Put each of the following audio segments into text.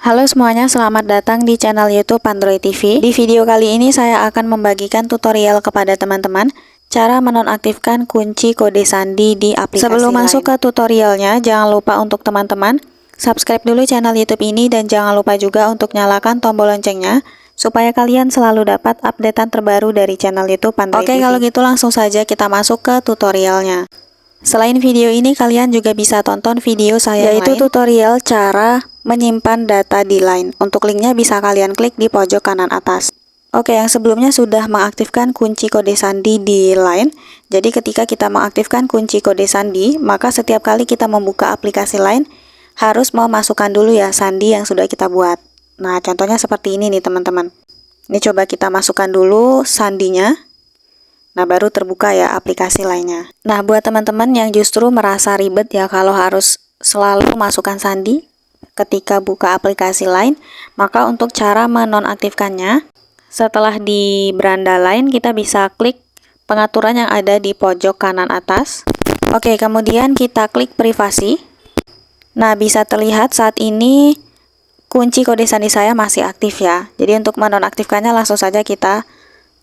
Halo semuanya, selamat datang di channel YouTube Android TV. Di video kali ini saya akan membagikan tutorial kepada teman-teman cara menonaktifkan kunci kode sandi di aplikasi Sebelum masuk ke tutorialnya, jangan lupa untuk teman-teman subscribe dulu channel YouTube ini dan jangan lupa juga untuk nyalakan tombol loncengnya supaya kalian selalu dapat updatean terbaru dari channel YouTube Android TV. Oke, kalau gitu langsung saja kita masuk ke tutorialnya. Selain video ini, kalian juga bisa tonton video saya yaitu tutorial cara menyimpan data di Line. Untuk linknya bisa kalian klik di pojok kanan atas. Oke, yang sebelumnya sudah mengaktifkan kunci kode sandi di Line. Jadi ketika kita mengaktifkan kunci kode sandi, maka setiap kali kita membuka aplikasi Line, harus memasukkan dulu ya sandi yang sudah kita buat. Nah, contohnya seperti ini nih teman-teman. Ini coba kita masukkan dulu sandinya. Nah, baru terbuka ya aplikasi lainnya. Nah, buat teman-teman yang justru merasa ribet ya kalau harus selalu masukkan sandi ketika buka aplikasi lain, maka untuk cara menonaktifkannya, setelah di beranda lain kita bisa klik pengaturan yang ada di pojok kanan atas. Oke, kemudian kita klik privasi. Nah, bisa terlihat saat ini kunci kode sandi saya masih aktif ya. Jadi untuk menonaktifkannya langsung saja kita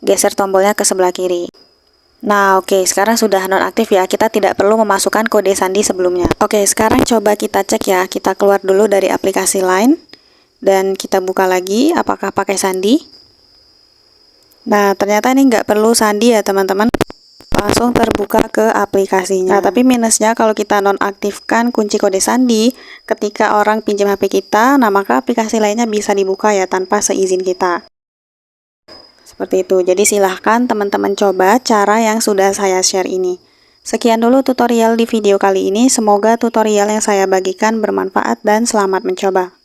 geser tombolnya ke sebelah kiri. Nah, oke, sekarang sudah nonaktif ya. Kita tidak perlu memasukkan kode sandi sebelumnya. Oke, sekarang coba kita cek ya. Kita keluar dulu dari aplikasi Line dan kita buka lagi apakah pakai sandi. Nah, ternyata ini nggak perlu sandi ya teman-teman. Langsung terbuka ke aplikasinya. Nah, tapi minusnya kalau kita nonaktifkan kunci kode sandi ketika orang pinjam HP kita, nah maka aplikasi lainnya bisa dibuka ya tanpa seizin kita. Seperti itu. Jadi silahkan teman-teman coba cara yang sudah saya share ini. Sekian dulu tutorial di video kali ini. Semoga tutorial yang saya bagikan bermanfaat dan selamat mencoba.